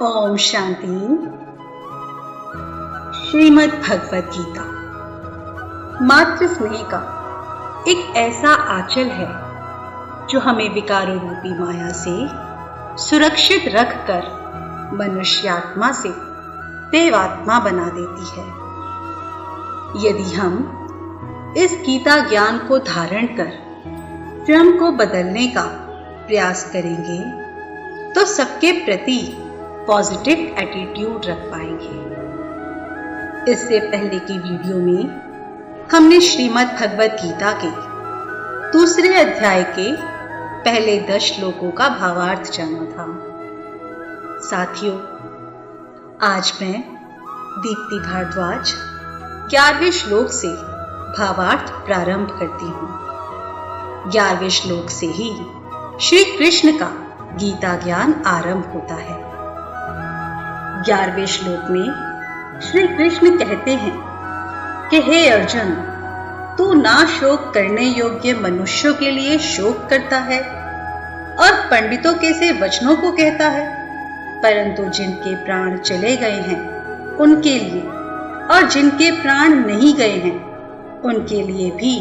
ओम शांति। श्रीमद् भगवद गीता मातृ स्नेह का एक ऐसा आंचल है जो हमें विकारों रूपी माया से सुरक्षित रखकर मनुष्यात्मा से देवात्मा बना देती है। यदि हम इस गीता ज्ञान को धारण कर स्वयं को बदलने का प्रयास करेंगे तो सबके प्रति पॉजिटिव एटीट्यूड रख पाएंगे। इससे पहले की वीडियो में हमने श्रीमद् भगवद गीता के दूसरे अध्याय के पहले 10 श्लोकों का भावार्थ जाना था। साथियों, आज मैं दीप्ति भारद्वाज 11वें श्लोक से भावार्थ प्रारंभ करती हूँ। 11वें श्लोक से ही श्री कृष्ण का गीता ज्ञान आरंभ होता है। 11वें श्लोक में श्री कृष्ण कहते हैं कि हे अर्जुन, तू ना शोक करने योग्य मनुष्यों के लिए शोक करता है और पंडितों के से वचनों को कहता है, परंतु जिनके प्राण चले गए हैं उनके लिए और जिनके प्राण नहीं गए हैं उनके लिए भी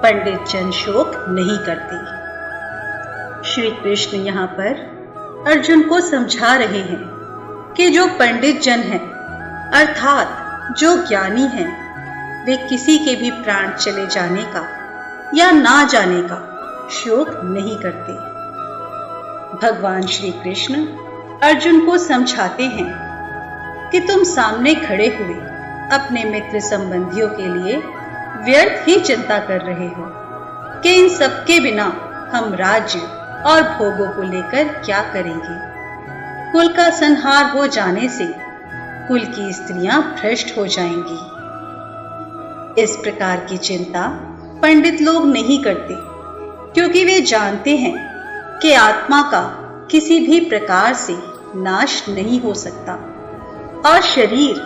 पंडित जन शोक नहीं करते। श्री कृष्ण यहाँ पर अर्जुन को समझा रहे हैं कि जो पंडित जन हैं अर्थात जो ज्ञानी हैं, वे किसी के भी प्राण चले जाने का या ना जाने का शोक नहीं करते। भगवान श्री कृष्ण अर्जुन को समझाते हैं कि तुम सामने खड़े हुए अपने मित्र संबंधियों के लिए व्यर्थ ही चिंता कर रहे हो कि इन सबके बिना हम राज्य और भोगों को लेकर क्या करेंगे। कुल का संहार हो जाने से कुल की स्त्रियां भ्रष्ट हो जाएंगी। इस प्रकार की चिंता पंडित लोग नहीं करते, क्योंकि वे जानते हैं कि आत्मा का किसी भी प्रकार से नाश नहीं हो सकता और शरीर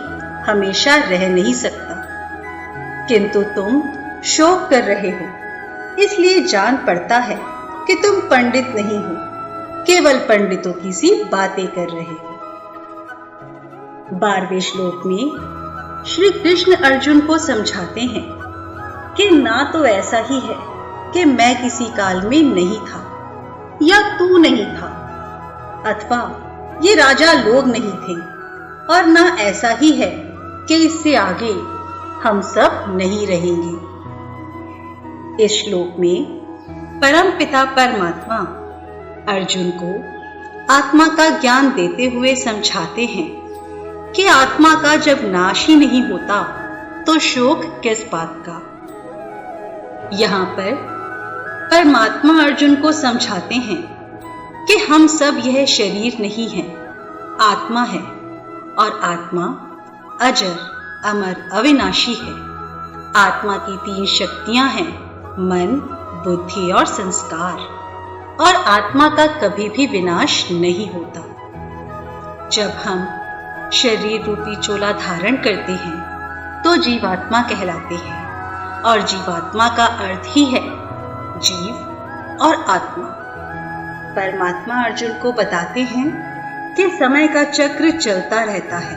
हमेशा रह नहीं सकता। किंतु तुम शोक कर रहे हो, इसलिए जान पड़ता है कि तुम पंडित नहीं हो, केवल पंडितों की सी बातें कर रहे हो। 12वें श्लोक में श्री कृष्ण अर्जुन को समझाते हैं कि ना तो ऐसा ही है कि मैं किसी काल में नहीं था या तू नहीं था, अथवा ये राजा लोग नहीं थे, और ना ऐसा ही है कि इससे आगे हम सब नहीं रहेंगे। इस श्लोक में परम पिता परमात्मा अर्जुन को आत्मा का ज्ञान देते हुए समझाते हैं कि आत्मा का जब नाश ही नहीं होता तो शोक किस बात का। यहाँ पर परमात्मा अर्जुन को समझाते हैं कि हम सब यह शरीर नहीं है, आत्मा है, और आत्मा अजर अमर अविनाशी है। आत्मा की 3 शक्तियां हैं, मन, बुद्धि और संस्कार, और आत्मा का कभी भी विनाश नहीं होता। जब हम शरीर रूपी चोला धारण करते हैं तो जीवात्मा कहलाते हैं, और जीवात्मा का अर्थ ही है जीव और आत्मा। परमात्मा अर्जुन को बताते हैं कि समय का चक्र चलता रहता है,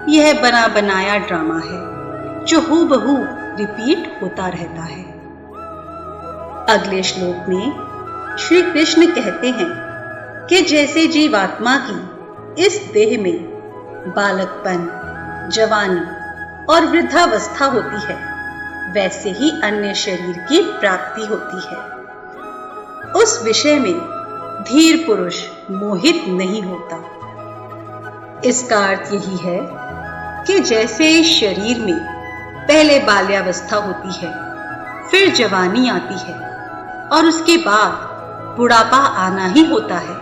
यह बना बनाया ड्रामा है जो हूबहू रिपीट होता रहता है। अगले श्लोक में श्री कृष्ण कहते हैं कि जैसे जीवात्मा की इस देह में बालकपन, जवानी और वृद्धावस्था होती है, वैसे ही अन्य शरीर की प्राप्ति होती है। उस विषय में धीर पुरुष मोहित नहीं होता। इसका अर्थ यही है कि जैसे इस शरीर में पहले बाल्यावस्था होती है, फिर जवानी आती है और उसके बाद बुढ़ापा आना ही होता है,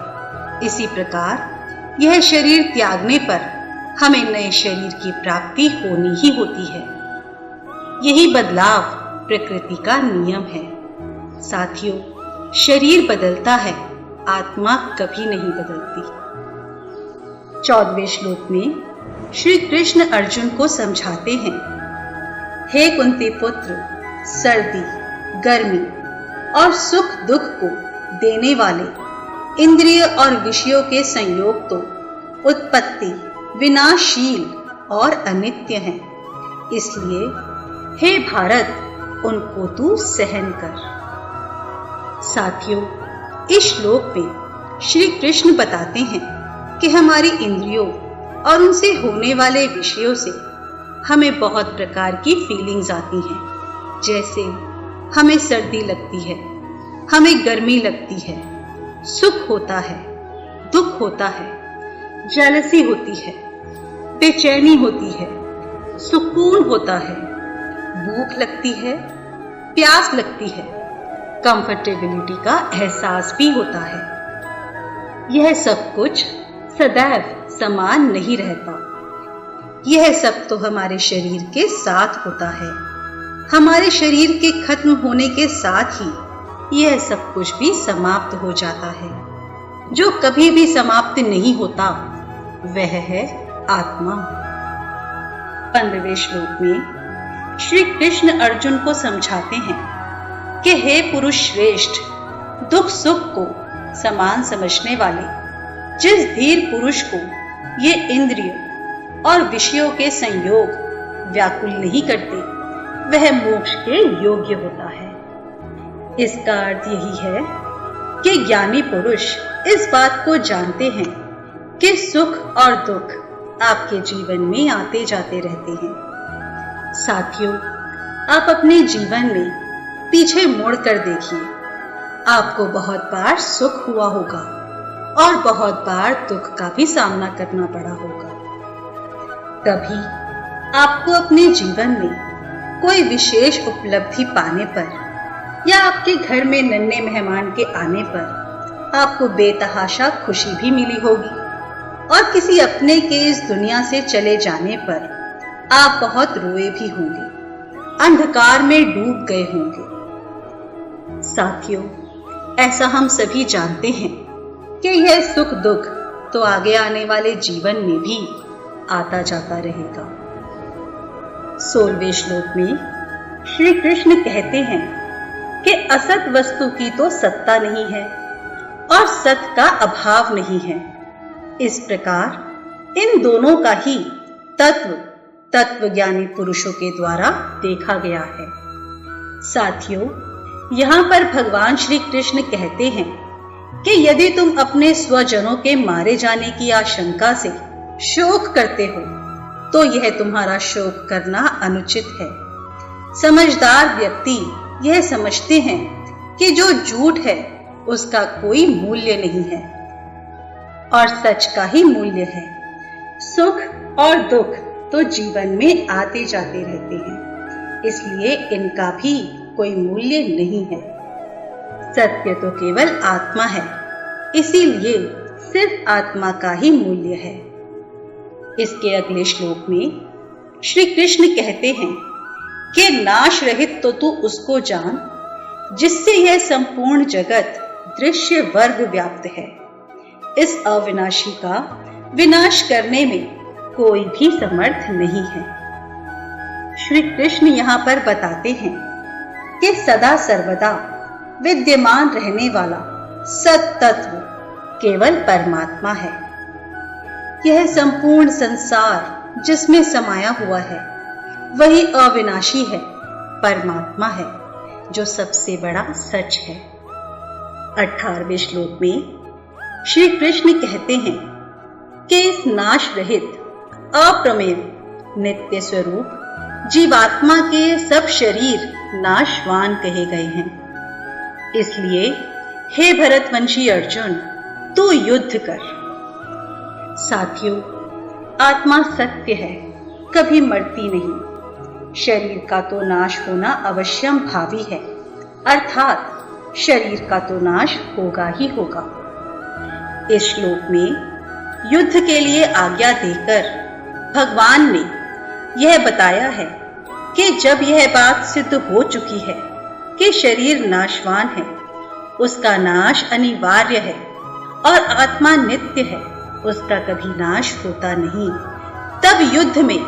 इसी प्रकार यह शरीर त्यागने पर हमें नए शरीर की प्राप्ति होनी ही होती है। यही बदलाव प्रकृति का नियम है। साथियों, शरीर बदलता है, आत्मा कभी नहीं बदलती। 14वें श्लोक में श्री कृष्ण अर्जुन को समझाते हैं, हे कुंती पुत्र, सर्दी, गर्मी और सुख दुख को देने वाले इंद्रिय और विषयों के संयोग तो उत्पत्ति विनाशील और अनित्य हैं। इसलिए हे भारत, उनको तू सहन कर। साथियों, इस श्लोक में श्री कृष्ण बताते हैं कि हमारी इंद्रियों और उनसे होने वाले विषयों से हमें बहुत प्रकार की फीलिंग्स आती हैं। जैसे हमें सर्दी लगती है, हमें गर्मी लगती है, सुख होता है, दुख होता है, जेलसी होती है, बेचैनी होती है, सुकून होता है, भूख लगती है, प्यास लगती है, कंफर्टेबिलिटी का एहसास भी होता है। यह सब कुछ सदैव समान नहीं रहता। यह सब तो हमारे शरीर के साथ होता है। हमारे शरीर के खत्म होने के साथ ही यह सब कुछ भी समाप्त हो जाता है। जो कभी भी समाप्त नहीं होता वह है आत्मा। 15वें श्लोक में श्री कृष्ण अर्जुन को समझाते हैं कि हे पुरुष श्रेष्ठ, दुख सुख को समान समझने वाले जिस धीर पुरुष को ये इंद्रियों और विषयों के संयोग व्याकुल नहीं करते, वह मोक्ष के योग्य होता है। इसका अर्थ यही है कि ज्ञानी पुरुष इस बात को जानते हैं कि सुख और दुख आपके जीवन में आते जाते रहते हैं। साथियों, आप अपने जीवन में पीछे मुड़ कर देखिए, आपको बहुत बार सुख हुआ होगा और बहुत बार दुख का भी सामना करना पड़ा होगा। कभी आपको अपने जीवन में कोई विशेष उपलब्धि पाने पर या आपके घर में नन्हे मेहमान के आने पर आपको बेतहाशा खुशी भी मिली होगी, और किसी अपने के इस दुनिया से चले जाने पर आप बहुत रोए भी होंगे, अंधकार में डूब गए होंगे। साथियों, ऐसा हम सभी जानते हैं कि यह सुख दुख तो आगे आने वाले जीवन में भी आता जाता रहेगा। 16वें श्लोक में श्री कृष्ण कहते हैं कि असत वस्तु की तो सत्ता नहीं है और सत का अभाव नहीं है। इस प्रकार इन दोनों का ही तत्वज्ञानी पुरुषों के द्वारा देखा गया है। साथियों, यहाँ पर भगवान श्री कृष्ण कहते हैं कि यदि तुम अपने स्वजनों के मारे जाने की आशंका से शोक करते हो तो यह तुम्हारा शोक करना अनुचित है। समझदार व्यक्ति यह समझते हैं कि जो झूठ है उसका कोई मूल्य नहीं है और सच का ही मूल्य है। सुख और दुख तो जीवन में आते जाते रहते हैं, इसलिए इनका भी कोई मूल्य नहीं है। सत्य तो केवल आत्मा है, इसीलिए सिर्फ आत्मा का ही मूल्य है। इसके अगले श्लोक में श्री कृष्ण कहते हैं कि नाश रहित तो तू उसको जान जिससे यह संपूर्ण जगत दृश्य वर्ग व्याप्त है। इस अविनाशी का विनाश करने में कोई भी समर्थ नहीं है। श्री कृष्ण यहाँ पर बताते हैं कि सदा सर्वदा विद्यमान रहने वाला सत तत्व केवल परमात्मा है। यह संपूर्ण संसार जिसमें समाया हुआ है वही अविनाशी है, परमात्मा है, जो सबसे बड़ा सच है। 18वें श्लोक में श्री कृष्ण कहते हैं कि इस नाश रहित अप्रमेय नित्य स्वरूप जीवात्मा के सब शरीर नाशवान कहे गए हैं। इसलिए हे भरतवंशी अर्जुन, तू युद्ध कर। साथियों, आत्मा सत्य है, कभी मरती नहीं। शरीर का तो नाश होना अवश्यम भावी है, अर्थात शरीर का तो नाश होगा ही होगा। इस श्लोक में युद्ध के लिए आज्ञा देकर भगवान ने यह बताया है कि जब यह बात सिद्ध हो चुकी है कि शरीर नाशवान है, उसका नाश अनिवार्य है और आत्मा नित्य है, उसका कभी नाश होता नहीं, तब युद्ध में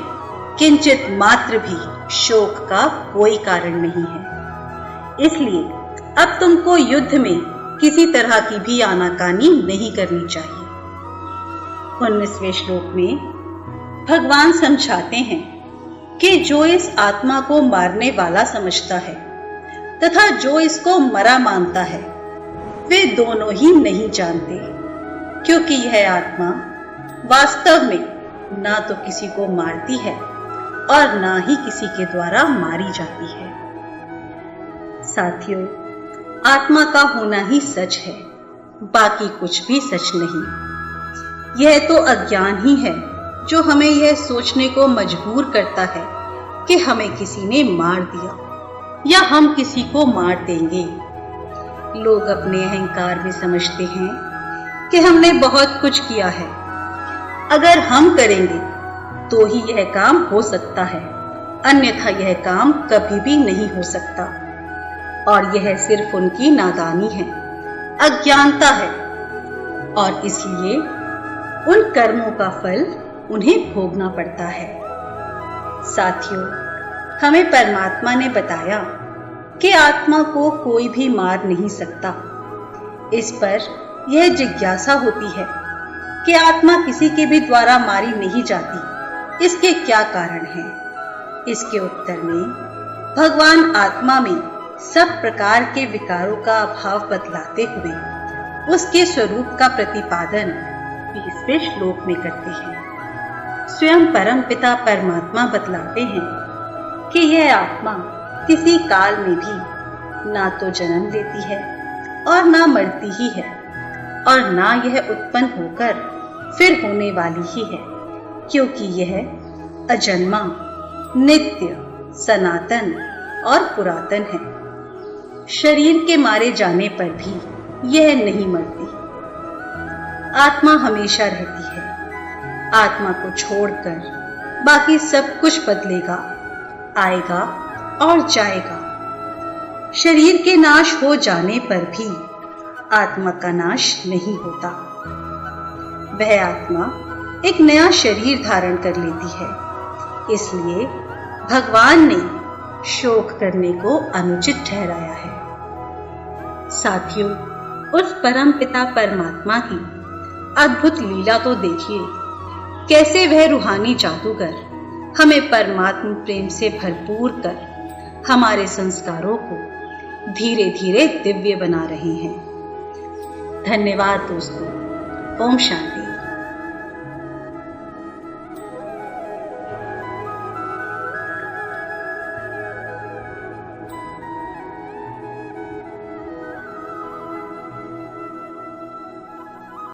किंचित मात्र भी शोक का कोई कारण नहीं है। इसलिए अब तुमको युद्ध में किसी तरह की भी आनाकानी नहीं करनी चाहिए। 19वें श्लोक में भगवान समझाते हैं कि जो इस आत्मा को मारने वाला समझता है तथा जो इसको मरा मानता है, वे दोनों ही नहीं जानते, क्योंकि यह आत्मा वास्तव में ना तो किसी को मारती है और ना ही किसी के द्वारा मारी जाती है। साथियों, आत्मा का होना ही सच है, बाकी कुछ भी सच नहीं। यह तो अज्ञान ही है जो हमें यह सोचने को मजबूर करता है कि हमें किसी ने मार दिया या हम किसी को मार देंगे। लोग अपने अहंकार में समझते हैं कि हमने बहुत कुछ किया है, अगर हम करेंगे तो ही यह काम हो सकता है, अन्यथा यह काम कभी भी नहीं हो सकता। और यह सिर्फ उनकी नादानी है, अज्ञानता है, और इसलिए उन कर्मों का फल उन्हें भोगना पड़ता है। साथियों, हमें परमात्मा ने बताया कि आत्मा को कोई भी मार नहीं सकता। इस पर यह जिज्ञासा होती है कि आत्मा किसी के भी द्वारा मारी नहीं जाती, इसके क्या कारण हैं? इसके उत्तर में भगवान आत्मा में सब प्रकार के विकारों का अभाव बतलाते हुए उसके स्वरूप का प्रतिपादन 20वें श्लोक में करते हैं। स्वयं परम पिता परमात्मा बतलाते हैं कि यह आत्मा किसी काल में भी ना तो जन्म लेती है और ना मरती ही है, और ना यह उत्पन्न होकर फिर होने वाली ही है, क्योंकि यह अजन्मा, नित्य, सनातन और पुरातन है। शरीर के मारे जाने पर भी यह नहीं मरती। आत्मा हमेशा रहती है। आत्मा को छोड़कर बाकी सब कुछ बदलेगा, आएगा और जाएगा। शरीर के नाश हो जाने पर भी आत्मा का नाश नहीं होता। वह आत्मा एक नया शरीर धारण कर लेती है, इसलिए भगवान ने शोक करने को अनुचित ठहराया है। साथियों, उस परम पिता परमात्मा की अद्भुत लीला तो देखिए, कैसे वह रूहानी जादूगर हमें परमात्मा प्रेम से भरपूर कर हमारे संस्कारों को धीरे धीरे दिव्य बना रहे हैं। धन्यवाद दोस्तों। ओम शांति।